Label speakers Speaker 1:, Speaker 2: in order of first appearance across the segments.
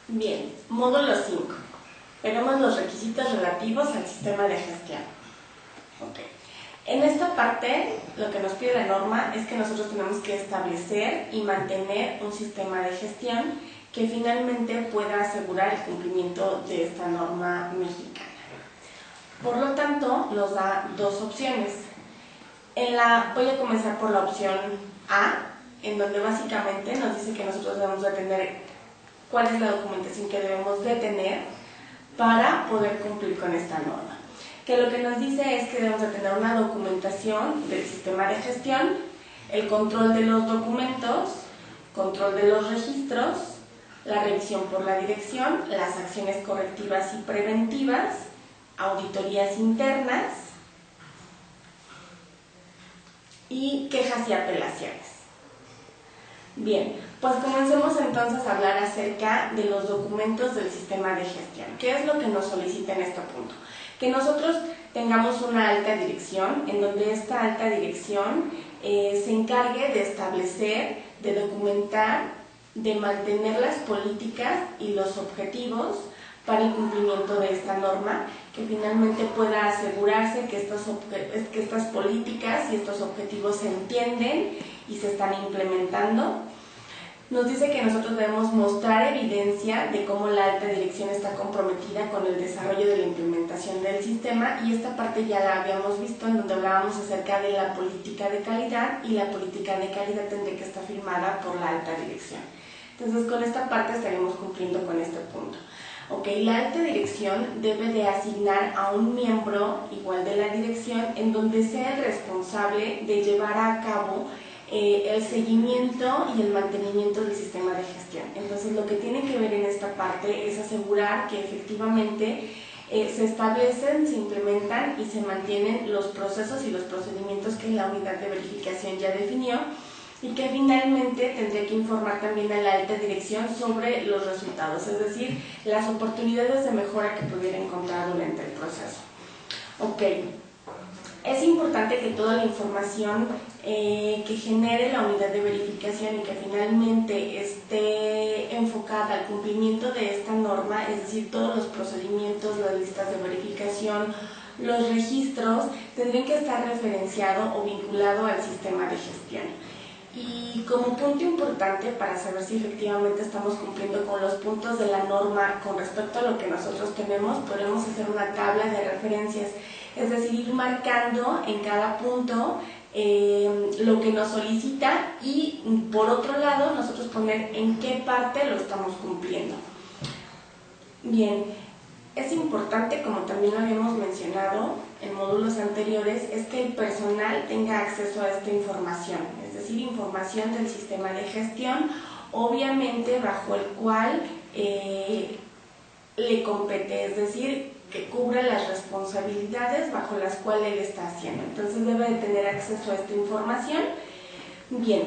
Speaker 1: Bien, módulo 5. Veremos los requisitos relativos al sistema de gestión. En esta parte, lo que nos pide la norma es que nosotros tenemos que establecer y mantener un sistema de gestión que finalmente pueda asegurar el cumplimiento de esta norma mexicana. Por lo tanto, nos da dos opciones. Voy a comenzar por la opción A, en donde básicamente nos dice que nosotros debemos de tener cuál es la documentación que debemos de tener para poder cumplir con esta norma. Que lo que nos dice es que debemos de tener una documentación del sistema de gestión, el control de los documentos, control de los registros, la revisión por la dirección, las acciones correctivas y preventivas, auditorías internas y quejas y apelaciones. Bien, pues comencemos entonces a hablar acerca de los documentos del sistema de gestión. ¿Qué es lo que nos solicita en este punto? Que nosotros tengamos una alta dirección, en donde esta alta dirección se encargue de establecer, de documentar, de mantener las políticas y los objetivos para el cumplimiento de esta norma, que finalmente pueda asegurarse que estas políticas y estos objetivos se entienden y se están implementando. Nos dice que nosotros debemos mostrar evidencia de cómo la alta dirección está comprometida con el desarrollo de la implementación del sistema, y esta parte ya la habíamos visto en donde hablábamos acerca de la política de calidad, y la política de calidad tendría que estar firmada por la alta dirección. Entonces con esta parte estaremos cumpliendo con este punto. La alta dirección debe de asignar a un miembro igual de la dirección en donde sea el responsable de llevar a cabo el seguimiento y el mantenimiento del sistema de gestión. Entonces lo que tiene que ver en esta parte es asegurar que efectivamente se establecen, se implementan y se mantienen los procesos y los procedimientos que la unidad de verificación ya definió, y que finalmente tendría que informar también a la alta dirección sobre los resultados, es decir, las oportunidades de mejora que pudiera encontrar durante el proceso. Es importante que toda la información que genere la unidad de verificación y que finalmente esté enfocada al cumplimiento de esta norma, es decir, todos los procedimientos, las listas de verificación, los registros, tendrían que estar referenciado o vinculado al sistema de gestión. Y como punto importante para saber si efectivamente estamos cumpliendo con los puntos de la norma con respecto a lo que nosotros tenemos, podemos hacer una tabla de referencias, es decir, ir marcando en cada punto lo que nos solicita, y por otro lado nosotros poner en qué parte lo estamos cumpliendo. Bien, es importante, como también lo habíamos mencionado en módulos anteriores, es que el personal tenga acceso a esta información, es decir, información del sistema de gestión, obviamente bajo el cual le compete, es decir, que cubra las responsabilidades bajo las cuales él está haciendo. Entonces debe de tener acceso a esta información. Bien,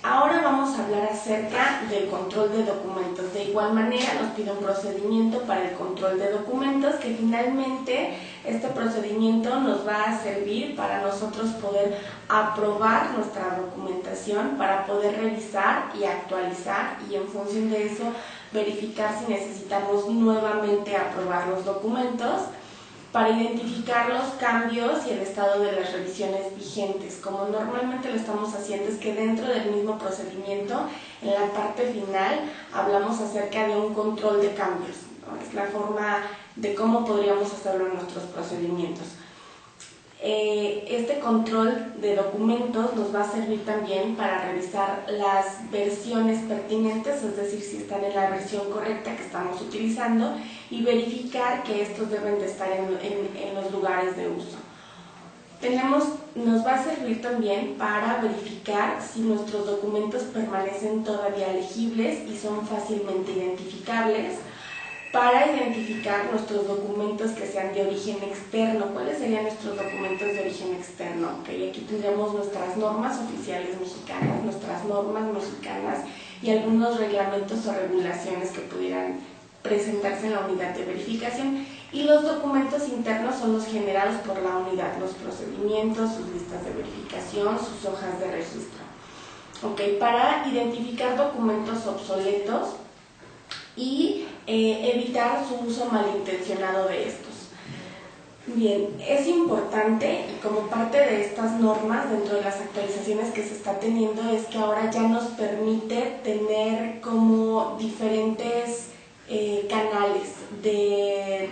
Speaker 1: ahora vamos a hablar acerca del control de documentos. De igual manera nos pide un procedimiento para el control de documentos, que finalmente este procedimiento nos va a servir para nosotros poder aprobar nuestra documentación, para poder revisar y actualizar, y en función de eso verificar si necesitamos nuevamente aprobar los documentos, para identificar los cambios y el estado de las revisiones vigentes. Como normalmente lo estamos haciendo, es que dentro del mismo procedimiento, en la parte final, hablamos acerca de un control de cambios, ¿no? Es la forma de cómo podríamos hacerlo en nuestros procedimientos. Este control de documentos nos va a servir también para revisar las versiones pertinentes, es decir, si están en la versión correcta que estamos utilizando, y verificar que estos deben de estar en los lugares de uso. Nos va a servir también para verificar si nuestros documentos permanecen todavía legibles y son fácilmente identificables, para identificar nuestros documentos que sean de origen externo. ¿Cuáles serían nuestros documentos de origen externo? Aquí tendríamos nuestras normas oficiales mexicanas, nuestras normas mexicanas y algunos reglamentos o regulaciones que pudieran presentarse en la unidad de verificación. Y los documentos internos son los generados por la unidad, los procedimientos, sus listas de verificación, sus hojas de registro. Para identificar documentos obsoletos y evitar su uso malintencionado de estos. Bien, es importante, y como parte de estas normas dentro de las actualizaciones que se está teniendo, es que ahora ya nos permite tener como diferentes canales de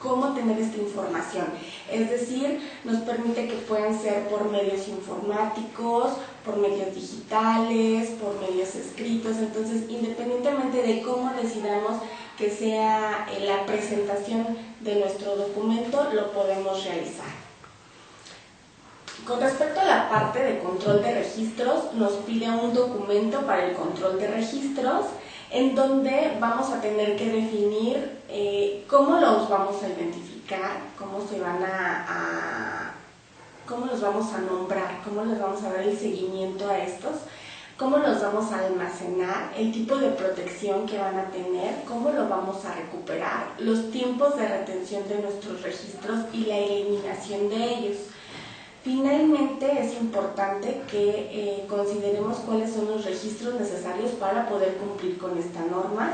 Speaker 1: cómo tener esta información. Es decir, nos permite que puedan ser por medios informáticos, por medios digitales, por medios escritos. Entonces, independientemente de cómo decidamos que sea la presentación de nuestro documento, lo podemos realizar. Con respecto a la parte de control de registros, nos pide un documento para el control de registros, en donde vamos a tener que definir cómo los vamos a identificar, cómo los vamos a nombrar, cómo les vamos a dar el seguimiento a estos, cómo los vamos a almacenar, el tipo de protección que van a tener, cómo lo vamos a recuperar, los tiempos de retención de nuestros registros y la eliminación de ellos. Finalmente, es importante que consideremos cuáles son los registros necesarios para poder cumplir con esta norma.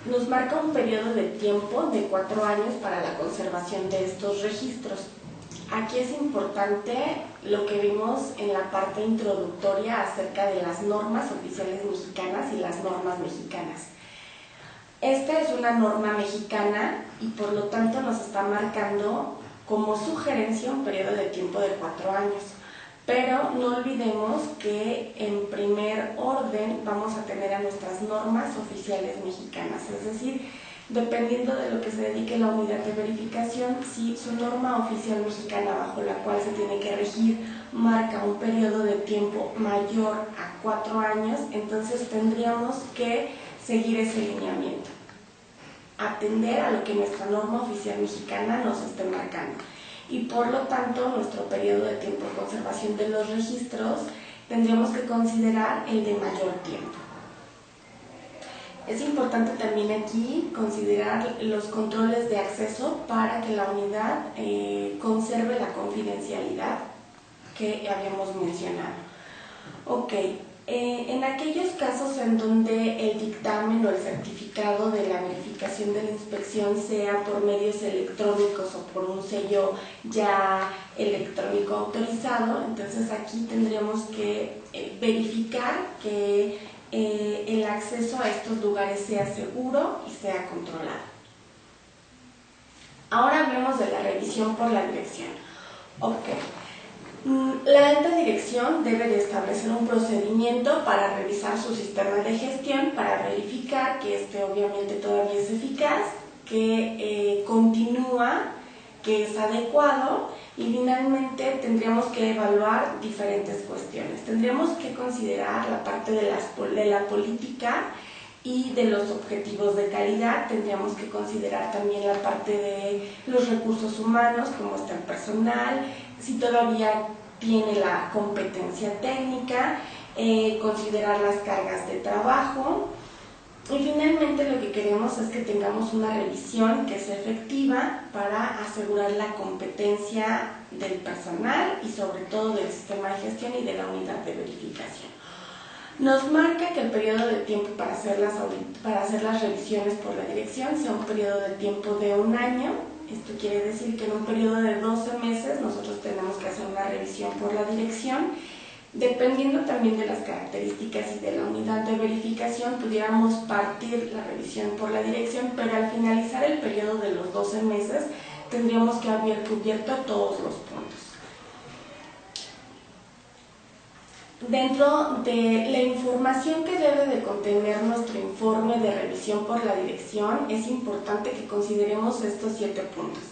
Speaker 1: Nos marca un periodo de tiempo de 4 años para la conservación de estos registros. Aquí es importante lo que vimos en la parte introductoria acerca de las normas oficiales mexicanas y las normas mexicanas. Esta es una norma mexicana y por lo tanto nos está marcando como sugerencia un periodo de tiempo de 4 años. Pero no olvidemos que en primer orden vamos a tener a nuestras normas oficiales mexicanas, es decir, dependiendo de lo que se dedique la unidad de verificación, si su norma oficial mexicana bajo la cual se tiene que regir marca un periodo de tiempo mayor a 4 años, entonces tendríamos que seguir ese lineamiento, atender a lo que nuestra norma oficial mexicana nos esté marcando. Y por lo tanto, nuestro periodo de tiempo de conservación de los registros tendríamos que considerar el de mayor tiempo. Es importante también aquí considerar los controles de acceso para que la unidad conserve la confidencialidad que habíamos mencionado. Ok, en aquellos casos en donde el dictamen o el certificado de la verificación de la inspección sea por medios electrónicos o por un sello ya electrónico autorizado, entonces aquí tendríamos que verificar que el acceso a estos lugares sea seguro y sea controlado. Ahora hablemos de la revisión por la dirección. Ok. La alta dirección debe de establecer un procedimiento para revisar su sistema de gestión, para verificar que este obviamente todavía es eficaz, que continúa, que es adecuado, y finalmente tendríamos que evaluar diferentes cuestiones. Tendríamos que considerar la parte de la política y de los objetivos de calidad. Tendríamos que considerar también la parte de los recursos humanos, cómo está el personal, si todavía tiene la competencia técnica, considerar las cargas de trabajo. Y finalmente lo que queremos es que tengamos una revisión que sea efectiva para asegurar la competencia del personal y sobre todo del sistema de gestión y de la unidad de verificación. Nos marca que el periodo de tiempo para hacer las revisiones por la dirección sea un periodo de tiempo de 1 año. Esto quiere decir que en un periodo de 12 meses nosotros tenemos que hacer una revisión por la dirección. Dependiendo también de las características y de la unidad de verificación, pudiéramos partir la revisión por la dirección, pero al finalizar el periodo de los 12 meses tendríamos que haber cubierto todos los puntos. Dentro de la información que debe de contener nuestro informe de revisión por la dirección, es importante que consideremos estos 7 puntos.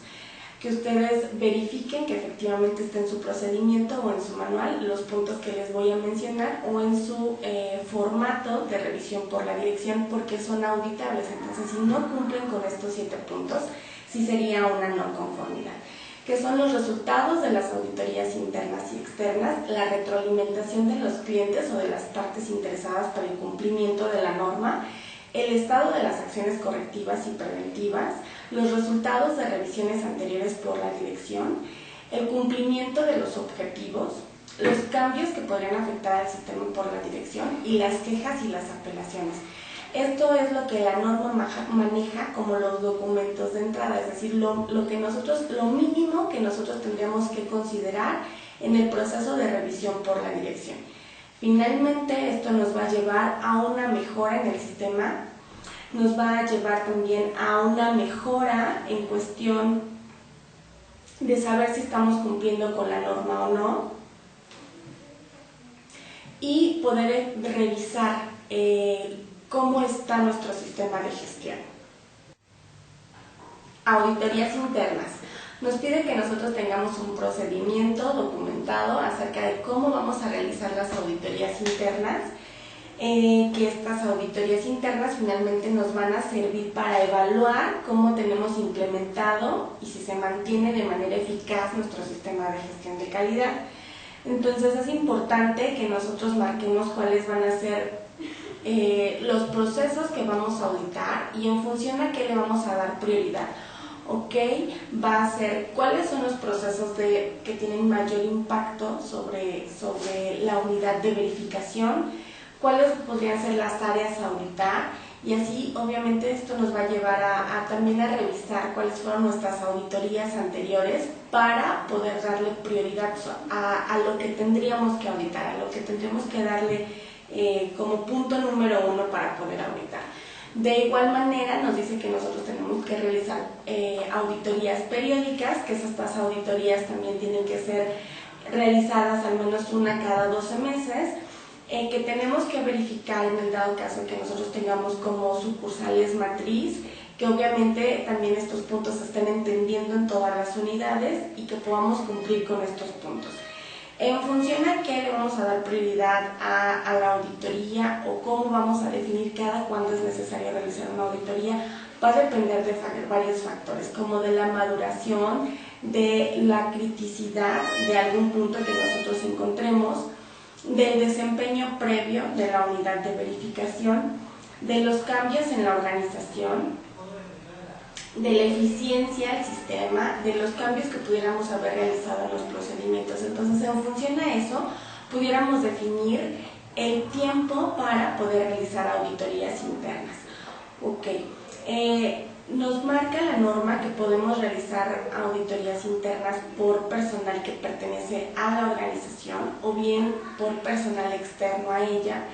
Speaker 1: Que ustedes verifiquen que efectivamente esté en su procedimiento o en su manual los puntos que les voy a mencionar o en su formato de revisión por la dirección, porque son auditables. Entonces, si no cumplen con estos 7 puntos, sí sería una no conformidad. Que son los resultados de las auditorías internas y externas, la retroalimentación de los clientes o de las partes interesadas para el cumplimiento de la norma, el estado de las acciones correctivas y preventivas, los resultados de revisiones anteriores por la dirección, el cumplimiento de los objetivos, los cambios que podrían afectar al sistema por la dirección y las quejas y las apelaciones. Esto es lo que la norma maneja como los documentos de entrada, es decir, lo mínimo que nosotros tendríamos que considerar en el proceso de revisión por la dirección. Finalmente, esto nos va a llevar a una mejora en el sistema, nos va a llevar también a una mejora en cuestión de saber si estamos cumpliendo con la norma o no, y poder revisar cómo está nuestro sistema de gestión. Auditorías internas. Nos pide que nosotros tengamos un procedimiento documentado acerca de cómo vamos a realizar las auditorías internas, que estas auditorías internas finalmente nos van a servir para evaluar cómo tenemos implementado y si se mantiene de manera eficaz nuestro sistema de gestión de calidad. Entonces es importante que nosotros marquemos cuáles van a ser los procesos que vamos a auditar y en función a qué le vamos a dar prioridad. ¿Ok? Va a ser cuáles son los procesos que tienen mayor impacto sobre la unidad de verificación, cuáles podrían ser las áreas a auditar, y así obviamente esto nos va a llevar también a revisar cuáles fueron nuestras auditorías anteriores para poder darle prioridad a lo que tendríamos que auditar, a lo que tendríamos que darle como punto número 1 para poder auditar. De igual manera nos dice que nosotros tenemos que realizar auditorías periódicas, que estas auditorías también tienen que ser realizadas al menos una cada 12 meses, que tenemos que verificar en el dado caso que nosotros tengamos como sucursales matriz, que obviamente también estos puntos se estén entendiendo en todas las unidades y que podamos cumplir con estos puntos. En función a qué le vamos a dar prioridad a la auditoría o cómo vamos a definir cada cuándo es necesario realizar una auditoría, va a depender de varios factores, como de la maduración, de la criticidad de algún punto que nosotros encontremos, del desempeño previo de la unidad de verificación, de los cambios en la organización, de la eficiencia del sistema, de los cambios que pudiéramos haber realizado en los procedimientos. Entonces, en función a eso, pudiéramos definir el tiempo para poder realizar auditorías internas. Ok. Nos marca la norma que podemos realizar auditorías internas por personal que pertenece a la organización o bien por personal externo a ella.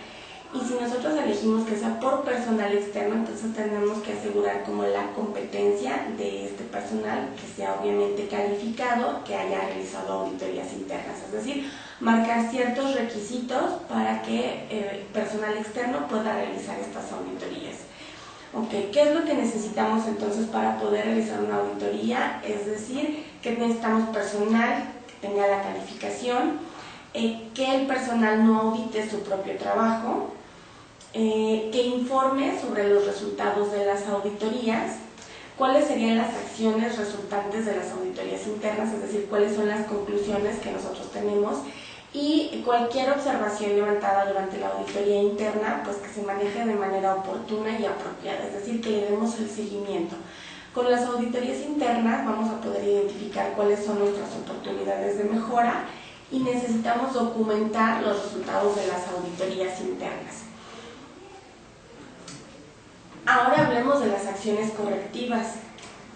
Speaker 1: Y si nosotros elegimos que sea por personal externo, entonces tenemos que asegurar como la competencia de este personal, que sea obviamente calificado, que haya realizado auditorías internas. Es decir, marcar ciertos requisitos para que el personal externo pueda realizar estas auditorías. Ok, ¿qué es lo que necesitamos entonces para poder realizar una auditoría? Es decir, que necesitamos personal que tenga la calificación, que el personal no audite su propio trabajo, que informe sobre los resultados de las auditorías, cuáles serían las acciones resultantes de las auditorías internas, es decir, cuáles son las conclusiones que nosotros tenemos, y cualquier observación levantada durante la auditoría interna, pues que se maneje de manera oportuna y apropiada, es decir, que le demos el seguimiento. Con las auditorías internas vamos a poder identificar cuáles son nuestras oportunidades de mejora y necesitamos documentar los resultados de las auditorías internas. Ahora hablemos de las acciones correctivas.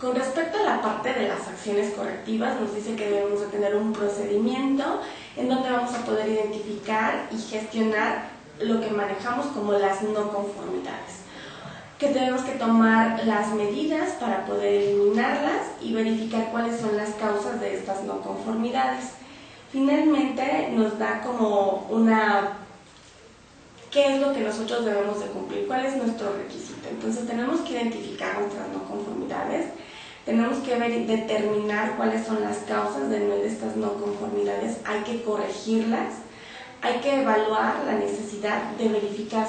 Speaker 1: Con respecto a la parte de las acciones correctivas, nos dice que debemos de tener un procedimiento en donde vamos a poder identificar y gestionar lo que manejamos como las no conformidades, que tenemos que tomar las medidas para poder eliminarlas y verificar cuáles son las causas de estas no conformidades. Finalmente nos da como qué es lo que nosotros debemos de cumplir, cuál es nuestro requisito. Entonces tenemos que identificar nuestras no conformidades, tenemos que determinar cuáles son las causas de estas no conformidades, hay que corregirlas, hay que evaluar la necesidad de verificar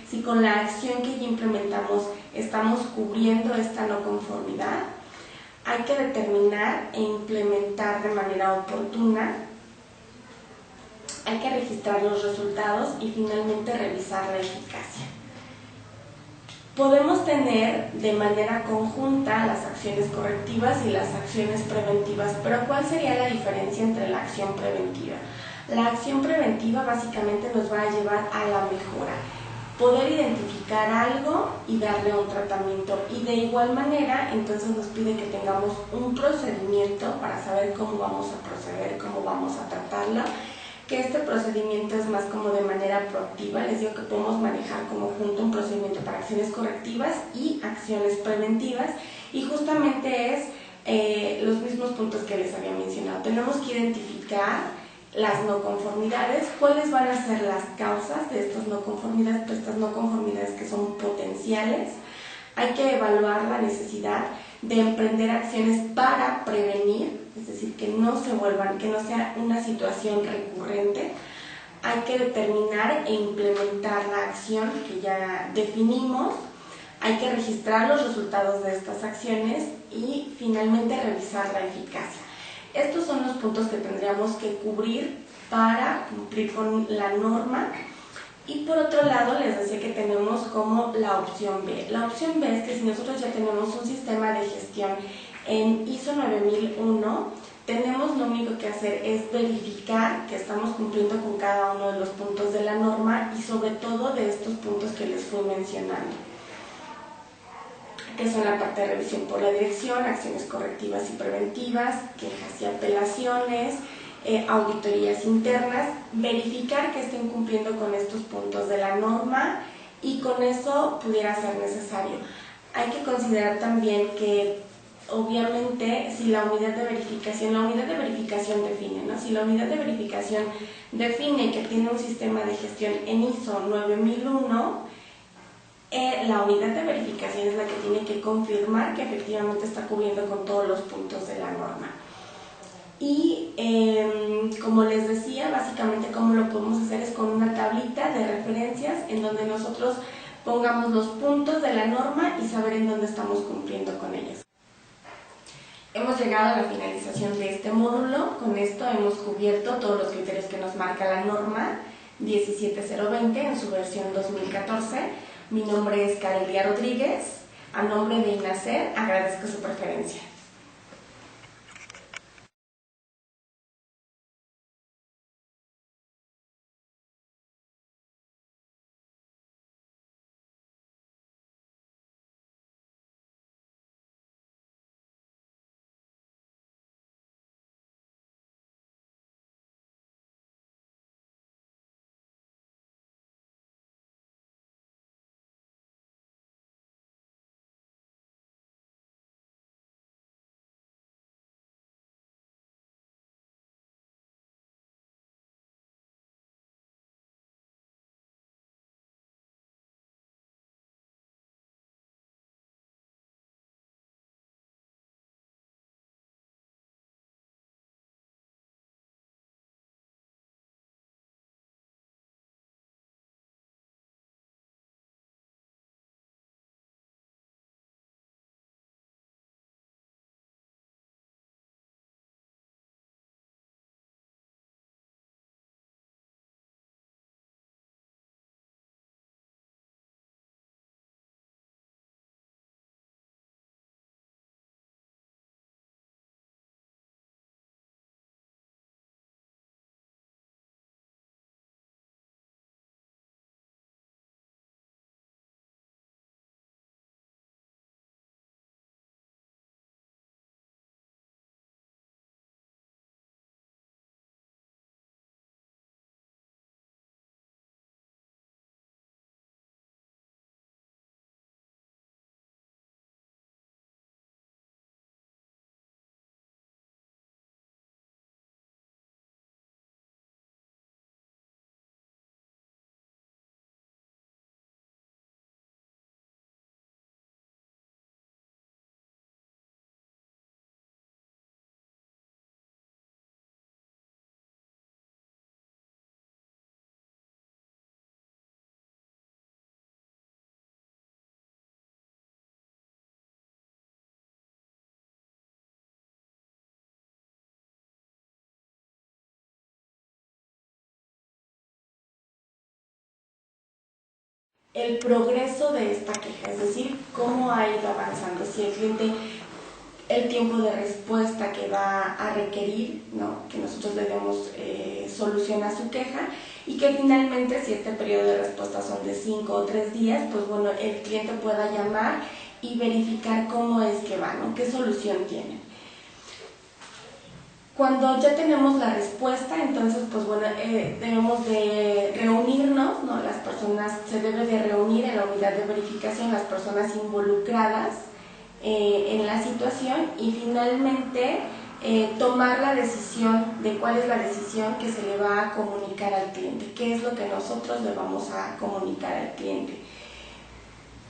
Speaker 1: si con la acción que ya implementamos estamos cubriendo esta no conformidad, hay que determinar e implementar de manera oportuna, hay que registrar los resultados y finalmente revisar la eficacia. Podemos tener de manera conjunta las acciones correctivas y las acciones preventivas, pero ¿cuál sería la diferencia entre la acción preventiva? La acción preventiva básicamente nos va a llevar a la mejora. poder identificar algo y darle un tratamiento. Y de igual manera, entonces nos pide que tengamos un procedimiento para saber cómo vamos a proceder, cómo vamos a tratarlo, que este procedimiento es más como de manera proactiva. Les digo que podemos manejar como junto un procedimiento para acciones correctivas y acciones preventivas, y justamente es los mismos puntos que les había mencionado. Tenemos que identificar las no conformidades, cuáles van a ser las causas de estas no conformidades, pues estas no conformidades que son potenciales. Hay que evaluar la necesidad de emprender acciones para prevenir, es decir, que no se vuelvan, que no sea una situación recurrente. Hay que determinar e implementar la acción que ya definimos. Hay que registrar los resultados de estas acciones y finalmente revisar la eficacia. Estos son los puntos que tendríamos que cubrir para cumplir con la norma. Y por otro lado, les decía que tenemos como la opción B. La opción B es que si nosotros ya tenemos un sistema de gestión en ISO 9001, tenemos lo único que hacer es verificar que estamos cumpliendo con cada uno de los puntos de la norma y sobre todo de estos puntos que les fui mencionando, que son la parte de revisión por la dirección, acciones correctivas y preventivas, quejas y apelaciones, auditorías internas, verificar que estén cumpliendo con estos puntos de la norma, y con eso pudiera ser necesario. Hay que considerar también que obviamente si la unidad de verificación define, ¿no? Si la unidad de verificación define que tiene un sistema de gestión en ISO 9001, la unidad de verificación es la que tiene que confirmar que efectivamente está cubriendo con todos los puntos de la norma. Y como les decía, básicamente cómo lo podemos hacer es con una tablita de referencias en donde nosotros pongamos los puntos de la norma y saber en dónde estamos cumpliendo con ellos. Hemos llegado a la finalización de este módulo. Con esto hemos cubierto todos los criterios que nos marca la norma 17020 en su versión 2014. Mi nombre es Carelia Rodríguez. A nombre de INACER agradezco su preferencia. El progreso de esta queja, es decir, cómo ha ido avanzando, si el cliente el tiempo de respuesta que va a requerir, ¿no?, que nosotros le demos solución a su queja, y que finalmente, si este periodo de respuesta son de 5 o 3 días, pues bueno, el cliente pueda llamar y verificar cómo es que va, ¿no?, qué solución tiene. Cuando ya tenemos la respuesta, entonces pues bueno, debemos de reunirnos, ¿no?, las personas, se debe de reunir en la unidad de verificación las personas involucradas en la situación, y finalmente tomar la decisión de cuál es la decisión que se le va a comunicar al cliente, qué es lo que nosotros le vamos a comunicar al cliente.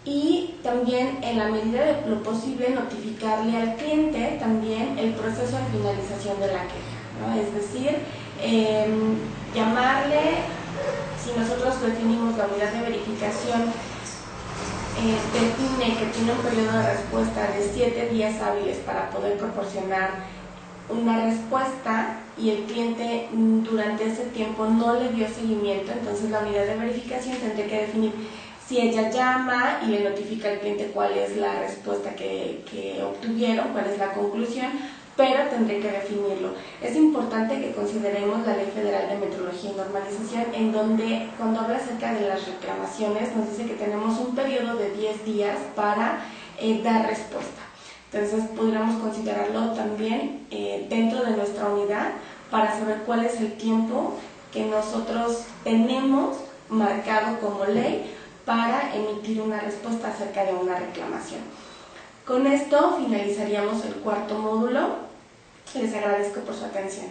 Speaker 1: Y también, en la medida de lo posible, notificarle al cliente también el proceso de finalización de la queja, ¿no? Es decir, llamarle, si nosotros definimos la unidad de verificación, define que tiene un periodo de respuesta de 7 días hábiles para poder proporcionar una respuesta, y el cliente durante ese tiempo no le dio seguimiento, entonces la unidad de verificación tendría que definir si ella llama y le notifica al cliente cuál es la respuesta que obtuvieron, cuál es la conclusión, pero tendré que definirlo. Es importante que consideremos la Ley Federal de Metrología y Normalización, en donde, cuando habla acerca de las reclamaciones, nos dice que tenemos un periodo de 10 días para dar respuesta. Entonces, podríamos considerarlo también dentro de nuestra unidad para saber cuál es el tiempo que nosotros tenemos marcado como ley para emitir una respuesta acerca de una reclamación. Con esto finalizaríamos el cuarto módulo. Les agradezco por su atención.